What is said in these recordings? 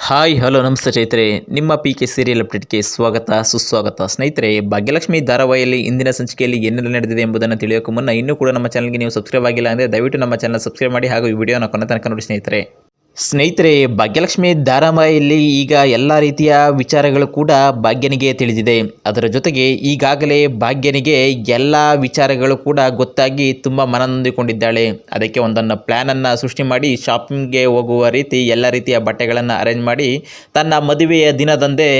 Hi hello ನಮಸ್ತೆ ಸ್ನೇಹಿತರೆ, ನಿಮ್ಮ ಪಿ ಕೆ ಸೀರಿಯಲ್ ಅಪ್ಡೇಟ್ಗೆ ಸ್ವಾಗತ ಸುಸ್ವಾಗತ. ಸ್ನೇಹಿತರೆ, ಭಾಗ್ಯಲಕ್ಷ್ಮಿ ಧಾರಾವಾಹಿಯಲ್ಲಿ ಇಂದಿನ ಸಂಚಿಕೆಯಲ್ಲಿ ಏನೆಲ್ಲ ನಡೆದಿದೆ ಎಂಬುದನ್ನು ತಿಳಿಯೋಕೆ ಮುನ್ನ ಇನ್ನೂ ಕೂಡ ನಮ್ಮ ಚಾನಲ್ಗೆ ನೀವು ಸಬ್ಸ್ಕ್ರೈಬ್ ಆಗಿಲ್ಲ ಅಂದರೆ ದಯವಿಟ್ಟು ನಮ್ಮ ಚಾನಲ್ ಸಬ್ಸ್ಕ್ರೈಬ್ ಮಾಡಿ ಹಾಗೂ ಈ ವಿಡಿಯೋನ ಕೊನೆ ತನಕ ನೋಡಿ ಸ್ನೇಹಿತರೆ, ಭಾಗ್ಯಲಕ್ಷ್ಮಿ ಧಾರಾವಾಹಿಯಲ್ಲಿ ಈಗ ಎಲ್ಲ ರೀತಿಯ ವಿಚಾರಗಳು ಕೂಡ ಭಾಗ್ಯನಿಗೆ ತಿಳಿದಿದೆ. ಅದರ ಜೊತೆಗೆ ಈಗಾಗಲೇ ಭಾಗ್ಯನಿಗೆ ಎಲ್ಲ ವಿಚಾರಗಳು ಕೂಡ ಗೊತ್ತಾಗಿ ತುಂಬ ಮನನೊಂದಿಕೊಂಡಿದ್ದಾಳೆ. ಅದಕ್ಕೆ ಒಂದನ್ನು ಪ್ಲ್ಯಾನನ್ನು ಸೃಷ್ಟಿ ಮಾಡಿ ಶಾಪಿಂಗ್ಗೆ ಹೋಗುವ ರೀತಿ ಎಲ್ಲ ರೀತಿಯ ಬಟ್ಟೆಗಳನ್ನು ಅರೇಂಜ್ ಮಾಡಿ ತನ್ನ ಮದುವೆಯ ದಿನದಂದೇ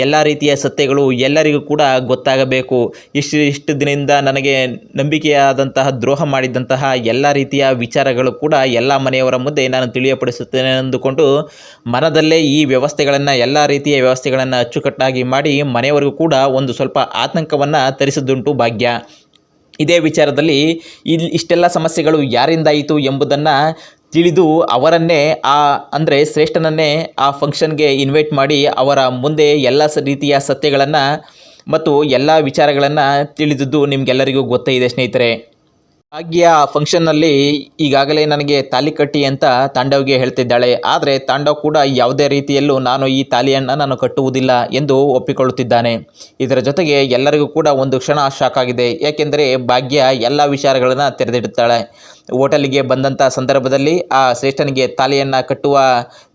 ಎಲ್ಲ ರೀತಿಯ ಸತ್ಯಗಳು ಎಲ್ಲರಿಗೂ ಕೂಡ ಗೊತ್ತಾಗಬೇಕು. ಇಷ್ಟು ದಿನದಿಂದ ನನಗೆ ನಂಬಿಕೆಯಾದಂತಹ ದ್ರೋಹ ಮಾಡಿದಂತಹ ಎಲ್ಲ ರೀತಿಯ ವಿಚಾರಗಳು ಕೂಡ ಎಲ್ಲ ಮನೆಯವರ ಮುಂದೆ ನಾನು ತಿಳಿಯಪಡಿಸುತ್ತೇನೆ ಎಂದುಕೊಂಡು ಮನದಲ್ಲೇ ಈ ವ್ಯವಸ್ಥೆಗಳನ್ನು ಎಲ್ಲ ರೀತಿಯ ವ್ಯವಸ್ಥೆಗಳನ್ನು ಅಚ್ಚುಕಟ್ಟಾಗಿ ಮಾಡಿ ಮನೆಯವರಿಗೂ ಕೂಡ ಒಂದು ಸ್ವಲ್ಪ ಆತಂಕವನ್ನು ತರಿಸಿದ್ದುಂಟು ಭಾಗ್ಯ. ಇದೇ ವಿಚಾರದಲ್ಲಿ ಇಷ್ಟೆಲ್ಲ ಸಮಸ್ಯೆಗಳು ಯಾರಿಂದಾಯಿತು ಎಂಬುದನ್ನು ತಿಳಿದು ಅವರನ್ನೇ ಅಂದರೆ ಶ್ರೇಷ್ಠನನ್ನೇ ಆ ಫಂಕ್ಷನ್ಗೆ ಇನ್ವೈಟ್ ಮಾಡಿ ಅವರ ಮುಂದೆ ಎಲ್ಲ ರೀತಿಯ ಸತ್ಯಗಳನ್ನು ಮತ್ತು ಎಲ್ಲ ವಿಚಾರಗಳನ್ನು ತಿಳಿದಿದ್ದು ನಿಮಗೆಲ್ಲರಿಗೂ ಗೊತ್ತೇ ಇದೆ ಸ್ನೇಹಿತರೆ. ಭಾಗ್ಯ ಫಂಕ್ಷನ್ನಲ್ಲಿ ಈಗಾಗಲೇ ನನಗೆ ತಾಲಿ ಕಟ್ಟಿ ಅಂತ ತಾಂಡವ್ಗೆ ಹೇಳ್ತಿದ್ದಾಳೆ. ಆದರೆ ತಾಂಡವ್ ಕೂಡ ಯಾವುದೇ ರೀತಿಯಲ್ಲೂ ನಾನು ಈ ತಾಲಿಯನ್ನು ನಾನು ಕಟ್ಟುವುದಿಲ್ಲ ಎಂದು ಒಪ್ಪಿಕೊಳ್ಳುತ್ತಿದ್ದಾನೆ. ಇದರ ಜೊತೆಗೆ ಎಲ್ಲರಿಗೂ ಕೂಡ ಒಂದು ಕ್ಷಣ ಶಾಕ್ ಆಗಿದೆ. ಏಕೆಂದರೆ ಭಾಗ್ಯ ಎಲ್ಲ ವಿಚಾರಗಳನ್ನು ತೆರೆದಿಡುತ್ತಾಳೆ. ಹೋಟೆಲಿಗೆ ಬಂದಂಥ ಸಂದರ್ಭದಲ್ಲಿ ಆ ಶ್ರೇಷ್ಠನಿಗೆ ತಾಲಿಯನ್ನು ಕಟ್ಟುವ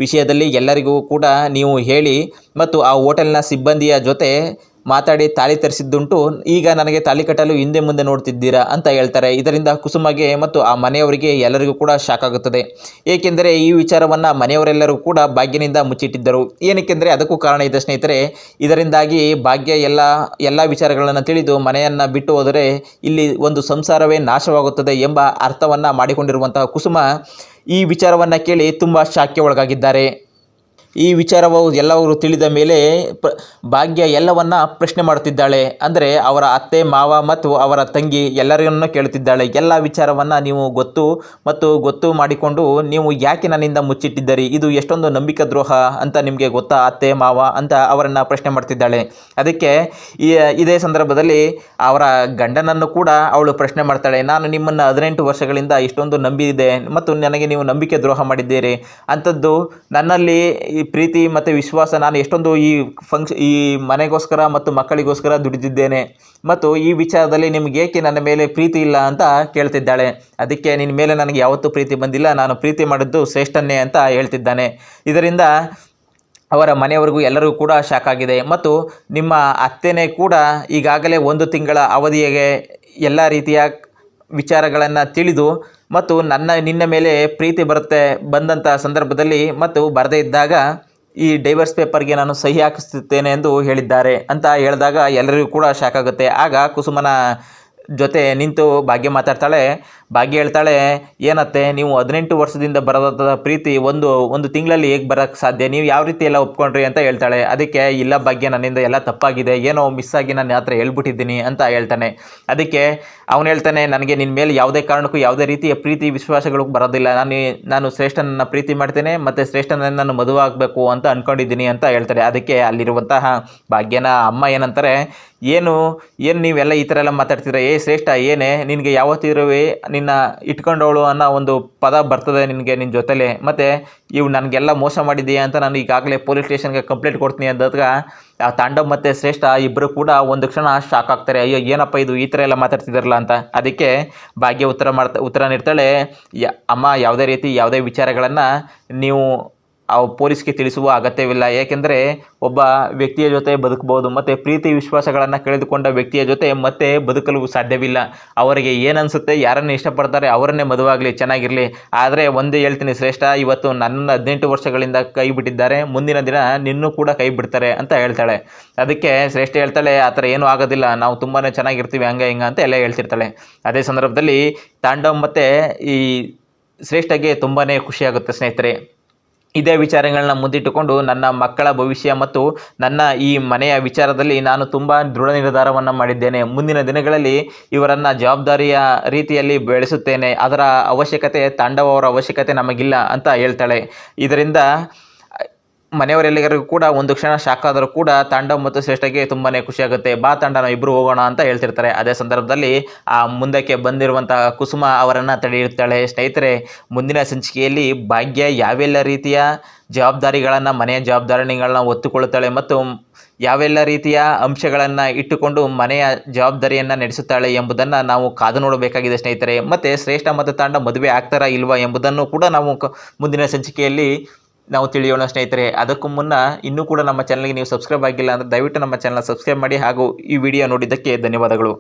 ವಿಷಯದಲ್ಲಿ ಎಲ್ಲರಿಗೂ ಕೂಡ ನೀವು ಹೇಳಿ ಮತ್ತು ಆ ಹೋಟೆಲ್ನ ಸಿಬ್ಬಂದಿಯ ಜೊತೆ ಮಾತಾಡಿ ತಾಳಿ ತರಿಸಿದ್ದುಂಟು. ಈಗ ನನಗೆ ತಾಳಿ ಕಟ್ಟಲು ಹಿಂದೆ ಮುಂದೆ ನೋಡ್ತಿದ್ದೀರಾ ಅಂತ ಹೇಳ್ತಾರೆ. ಇದರಿಂದ ಕುಸುಮಗೆ ಮತ್ತು ಆ ಮನೆಯವರಿಗೆ ಎಲ್ಲರಿಗೂ ಕೂಡ ಶಾಕ್ ಆಗುತ್ತದೆ. ಏಕೆಂದರೆ ಈ ವಿಚಾರವನ್ನು ಮನೆಯವರೆಲ್ಲರೂ ಕೂಡ ಭಾಗ್ಯನಿಂದ ಮುಚ್ಚಿಟ್ಟಿದ್ದರು. ಏನಕ್ಕೆಂದರೆ ಅದಕ್ಕೂ ಕಾರಣ ಇದೆ ಸ್ನೇಹಿತರೆ. ಇದರಿಂದಾಗಿ ಭಾಗ್ಯ ಎಲ್ಲ ವಿಚಾರಗಳನ್ನು ತಿಳಿದು ಮನೆಯನ್ನು ಬಿಟ್ಟು ಹೋದರೆ ಇಲ್ಲಿ ಒಂದು ಸಂಸಾರವೇ ನಾಶವಾಗುತ್ತದೆ ಎಂಬ ಅರ್ಥವನ್ನು ಮಾಡಿಕೊಂಡಿರುವಂತಹ ಕುಸುಮ ಈ ವಿಚಾರವನ್ನು ಕೇಳಿ ತುಂಬ ಶಾಕ್ಗೆ ಒಳಗಾಗಿದ್ದಾರೆ. ಈ ವಿಚಾರವು ಎಲ್ಲವರು ತಿಳಿದ ಮೇಲೆ ಭಾಗ್ಯ ಎಲ್ಲವನ್ನ ಪ್ರಶ್ನೆ ಮಾಡುತ್ತಿದ್ದಾಳೆ. ಅಂದರೆ ಅವರ ಅತ್ತೆ ಮಾವ ಮತ್ತು ಅವರ ತಂಗಿ ಎಲ್ಲರನ್ನು ಕೇಳುತ್ತಿದ್ದಾಳೆ. ಎಲ್ಲ ವಿಚಾರವನ್ನು ನೀವು ಗೊತ್ತು ಮಾಡಿಕೊಂಡು ನೀವು ಯಾಕೆ ನನ್ನಿಂದ ಮುಚ್ಚಿಟ್ಟಿದ್ದೀರಿ, ಇದು ಎಷ್ಟೊಂದು ನಂಬಿಕೆ ದ್ರೋಹ ಅಂತ ನಿಮಗೆ ಗೊತ್ತಾ ಅತ್ತೆ ಮಾವ ಅಂತ ಅವರನ್ನು ಪ್ರಶ್ನೆ ಮಾಡ್ತಿದ್ದಾಳೆ. ಅದಕ್ಕೆ ಇದೇ ಸಂದರ್ಭದಲ್ಲಿ ಅವರ ಗಂಡನನ್ನು ಕೂಡ ಅವಳು ಪ್ರಶ್ನೆ ಮಾಡ್ತಾಳೆ. ನಾನು ನಿಮ್ಮನ್ನು 18 ವರ್ಷಗಳಿಂದ ಇಷ್ಟೊಂದು ನಂಬಿದೆ ಮತ್ತು ನನಗೆ ನೀವು ನಂಬಿಕೆ ದ್ರೋಹ ಮಾಡಿದ್ದೀರಿ. ಅಂಥದ್ದು ನನ್ನಲ್ಲಿ ಈ ಪ್ರೀತಿ ಮತ್ತು ವಿಶ್ವಾಸ, ನಾನು ಎಷ್ಟೊಂದು ಈ ಮನೆಗೋಸ್ಕರ ಮತ್ತು ಮಕ್ಕಳಿಗೋಸ್ಕರ ದುಡಿದಿದ್ದೇನೆ ಮತ್ತು ಈ ವಿಚಾರದಲ್ಲಿ ನಿಮ್ಗೆ ಏಕೆ ನನ್ನ ಮೇಲೆ ಪ್ರೀತಿ ಇಲ್ಲ ಅಂತ ಕೇಳ್ತಿದ್ದಾಳೆ. ಅದಕ್ಕೆ ನಿನ್ನ ಮೇಲೆ ನನಗೆ ಯಾವತ್ತೂ ಪ್ರೀತಿ ಬಂದಿಲ್ಲ, ನಾನು ಪ್ರೀತಿ ಮಾಡಿದ್ದು ಶ್ರೇಷ್ಠನ್ನೇ ಅಂತ ಹೇಳ್ತಿದ್ದಾನೆ. ಇದರಿಂದ ಅವರ ಮನೆಯವರಿಗೂ ಎಲ್ಲರಿಗೂ ಕೂಡ ಶಾಕ್ ಆಗಿದೆ. ಮತ್ತು ನಿಮ್ಮ ಅತ್ತೆನೇ ಕೂಡ ಈಗಾಗಲೇ 1 ತಿಂಗಳ ಅವಧಿಗೆ ಎಲ್ಲ ರೀತಿಯ ವಿಚಾರಗಳನ್ನು ತಿಳಿದು ಮತ್ತು ನಿನ್ನ ಮೇಲೆ ಪ್ರೀತಿ ಬಂದಂಥ ಸಂದರ್ಭದಲ್ಲಿ ಮತ್ತು ಬರದೇ ಇದ್ದಾಗ ಈ ಡೈವರ್ಸ್ ಪೇಪರ್ಗೆ ನಾನು ಸಹಿ ಹಾಕಿಸುತ್ತೇನೆ ಎಂದು ಹೇಳಿದ್ದಾರೆ ಅಂತ ಹೇಳಿದಾಗ ಎಲ್ಲರಿಗೂ ಕೂಡ ಶಾಕ್ ಆಗುತ್ತೆ. ಆಗ ಕುಸುಮನ ಜೊತೆ ನಿಂತು ಭಾಗ್ಯ ಮಾತಾಡ್ತಾಳೆ. ಭಾಗ್ಯ ಹೇಳ್ತಾಳೆ, ಏನತ್ತೆ ನೀವು 18 ವರ್ಷದಿಂದ ಬರೋದ ಪ್ರೀತಿ ಒಂದು ತಿಂಗಳಲ್ಲಿ ಹೇಗೆ ಬರೋಕ್ಕೆ ಸಾಧ್ಯ, ನೀವು ಯಾವ ರೀತಿ ಎಲ್ಲ ಒಪ್ಕೊಂಡ್ರಿ ಅಂತ ಹೇಳ್ತಾಳೆ. ಅದಕ್ಕೆ ಇಲ್ಲ ಭಾಗ್ಯ, ನನ್ನಿಂದ ಎಲ್ಲ ತಪ್ಪಾಗಿದೆ, ಏನೋ ಮಿಸ್ ಆಗಿ ನಾನು ಆ ಥರ ಹೇಳ್ಬಿಟ್ಟಿದ್ದೀನಿ ಅಂತ ಹೇಳ್ತಾನೆ. ಅದಕ್ಕೆ ಅವನು ಹೇಳ್ತಾನೆ, ನನಗೆ ನಿನ್ನ ಮೇಲೆ ಯಾವುದೇ ಕಾರಣಕ್ಕೂ ಯಾವುದೇ ರೀತಿಯ ಪ್ರೀತಿ ವಿಶ್ವಾಸಗಳು ಬರೋದಿಲ್ಲ, ನಾನು ಶ್ರೇಷ್ಠನನ್ನು ಪ್ರೀತಿ ಮಾಡ್ತೇನೆ ಮತ್ತು ಶ್ರೇಷ್ಠನನ್ನು ನಾನು ಮದುವೆ ಆಗಬೇಕು ಅಂತ ಅಂದ್ಕೊಂಡಿದ್ದೀನಿ ಅಂತ ಹೇಳ್ತಾರೆ. ಅದಕ್ಕೆ ಅಲ್ಲಿರುವಂತಹ ಭಾಗ್ಯನ ಅಮ್ಮ ಏನಂತಾರೆ, ಏನು ನೀವೆಲ್ಲ ಈ ಥರ ಎಲ್ಲ ಮಾತಾಡ್ತೀರಾ, ಶ್ರೇಷ್ಠ ಏನೇ ನಿನಗೆ ಯಾವತ್ತಿರುವೆ ನಿನ್ನ ಇಟ್ಕೊಂಡವಳು ಅನ್ನೋ ಒಂದು ಪದ ಬರ್ತದೆ ನಿನ್ನ ಜೊತೆಲೆ, ಮತ್ತು ಇವು ನನಗೆಲ್ಲ ಮೋಸ ಮಾಡಿದೆಯಾ ಅಂತ ನಾನು ಈಗಾಗಲೇ ಪೊಲೀಸ್ ಸ್ಟೇಷನ್ಗೆ ಕಂಪ್ಲೇಂಟ್ ಕೊಡ್ತೀನಿ ಅಂದಾಗ ಆ ತಾಂಡವ್ ಮತ್ತು ಶ್ರೇಷ್ಠ ಇಬ್ಬರು ಕೂಡ ಒಂದು ಕ್ಷಣ ಶಾಕ್ ಆಗ್ತಾರೆ. ಅಯ್ಯೋ ಏನಪ್ಪ ಇದು ಈ ಥರ ಎಲ್ಲ ಮಾತಾಡ್ತಿದ್ದಾರಲ್ಲ ಅಂತ. ಅದಕ್ಕೆ ಭಾಗ್ಯ ಉತ್ತರ ನೀಡ್ತಾಳೆ, ಅಮ್ಮ ಯಾವುದೇ ವಿಚಾರಗಳನ್ನು ನೀವು ಪೊಲೀಸ್ಗೆ ತಿಳಿಸುವ ಅಗತ್ಯವಿಲ್ಲ. ಏಕೆಂದರೆ ಒಬ್ಬ ವ್ಯಕ್ತಿಯ ಜೊತೆ ಬದುಕಬಹುದು ಮತ್ತು ಪ್ರೀತಿ ವಿಶ್ವಾಸಗಳನ್ನು ಕಳೆದುಕೊಂಡ ವ್ಯಕ್ತಿಯ ಜೊತೆ ಮತ್ತೆ ಬದುಕಲು ಸಾಧ್ಯವಿಲ್ಲ. ಅವರಿಗೆ ಏನನ್ಸುತ್ತೆ, ಯಾರನ್ನು ಇಷ್ಟಪಡ್ತಾರೆ ಅವರನ್ನೇ ಮದುವಾಗಲಿ, ಚೆನ್ನಾಗಿರಲಿ. ಆದರೆ ಒಂದೇ ಹೇಳ್ತೀನಿ ಶ್ರೇಷ್ಠ, ಇವತ್ತು ನನ್ನ 18 ವರ್ಷಗಳಿಂದ ಕೈ ಬಿಟ್ಟಿದ್ದಾರೆ, ಮುಂದಿನ ದಿನ ನಿನ್ನೂ ಕೂಡ ಕೈ ಬಿಡ್ತಾರೆ ಅಂತ ಹೇಳ್ತಾಳೆ. ಅದಕ್ಕೆ ಶ್ರೇಷ್ಠ ಹೇಳ್ತಾಳೆ, ಆ ಥರ ಏನೂ ಆಗೋದಿಲ್ಲ, ನಾವು ತುಂಬಾ ಚೆನ್ನಾಗಿರ್ತೀವಿ ಹಂಗೆ ಹಿಂಗೆ ಅಂತ ಎಲ್ಲ ಹೇಳ್ತಿರ್ತಾಳೆ. ಅದೇ ಸಂದರ್ಭದಲ್ಲಿ ತಾಂಡವ್ ಮತ್ತು ಈ ಶ್ರೇಷ್ಠಗೆ ತುಂಬಾ ಖುಷಿಯಾಗುತ್ತೆ ಸ್ನೇಹಿತರೆ. ಇದೇ ವಿಚಾರಗಳನ್ನ ಮುಂದಿಟ್ಟುಕೊಂಡು ನನ್ನ ಮಕ್ಕಳ ಭವಿಷ್ಯ ಮತ್ತು ನನ್ನ ಈ ಮನೆಯ ವಿಚಾರದಲ್ಲಿ ನಾನು ತುಂಬ ದೃಢ ನಿರ್ಧಾರವನ್ನು ಮಾಡಿದ್ದೇನೆ. ಮುಂದಿನ ದಿನಗಳಲ್ಲಿ ಇವರನ್ನು ಜವಾಬ್ದಾರಿಯ ರೀತಿಯಲ್ಲಿ ಬೆಳೆಸುತ್ತೇನೆ. ಅದರ ಅವಶ್ಯಕತೆ, ತಾಂಡವ ಅವರ ಅವಶ್ಯಕತೆ ನಮಗಿಲ್ಲ ಅಂತ ಹೇಳ್ತಾಳೆ. ಇದರಿಂದ ಮನೆಯವರೆಲ್ಲರಿಗೂ ಕೂಡ ಒಂದು ಕ್ಷಣ ಶಾಕ್ ಆದರೂ ಕೂಡ ತಾಂಡವ್ ಮತ್ತು ಶ್ರೇಷ್ಠಗೆ ತುಂಬಾ ಖುಷಿಯಾಗುತ್ತೆ. ಬಾ ತಾಂಡ ನಾವು ಇಬ್ಬರು ಹೋಗೋಣ ಅಂತ ಹೇಳ್ತಿರ್ತಾರೆ. ಅದೇ ಸಂದರ್ಭದಲ್ಲಿ ಮುಂದಕ್ಕೆ ಬಂದಿರುವಂಥ ಕುಸುಮ ಅವರನ್ನು ತಡೆಯುತ್ತಾಳೆ. ಸ್ನೇಹಿತರೆ, ಮುಂದಿನ ಸಂಚಿಕೆಯಲ್ಲಿ ಭಾಗ್ಯ ಯಾವೆಲ್ಲ ರೀತಿಯ ಜವಾಬ್ದಾರಿಗಳನ್ನು, ಮನೆಯ ಜವಾಬ್ದಾರಿಗಳನ್ನ ಹೊತ್ತುಕೊಳ್ಳುತ್ತಾಳೆ ಮತ್ತು ಯಾವೆಲ್ಲ ರೀತಿಯ ಅಂಶಗಳನ್ನು ಇಟ್ಟುಕೊಂಡು ಮನೆಯ ಜವಾಬ್ದಾರಿಯನ್ನು ನಡೆಸುತ್ತಾಳೆ ಎಂಬುದನ್ನು ನಾವು ಕಾದು ನೋಡಬೇಕಾಗಿದೆ ಸ್ನೇಹಿತರೆ. ಮತ್ತು ಶ್ರೇಷ್ಠ ಮತ್ತು ತಾಂಡ ಮದುವೆ ಆಗ್ತಾರಾ ಇಲ್ವಾ ಎಂಬುದನ್ನು ಕೂಡ ನಾವು ಮುಂದಿನ ಸಂಚಿಕೆಯಲ್ಲಿ ನಾವು ತಿಳಿಯೋಣ ಸ್ನೇಹಿತರೆ. ಅದಕ್ಕೂ ಮುನ್ನ ಇನ್ನೂ ಕೂಡ ನಮ್ಮ ಚಾನಲ್ಗೆ ನೀವು ಸಬ್ಸ್ಕ್ರೈಬ್ ಆಗಿಲ್ಲ ಅಂದರೆ ದಯವಿಟ್ಟು ನಮ್ಮ ಚಾನಲ್ ಸಬ್ಸ್ಕ್ರೈಬ್ ಮಾಡಿ ಹಾಗೂ ಈ ವಿಡಿಯೋ ನೋಡಿದ್ದಕ್ಕೆ ಧನ್ಯವಾದಗಳು.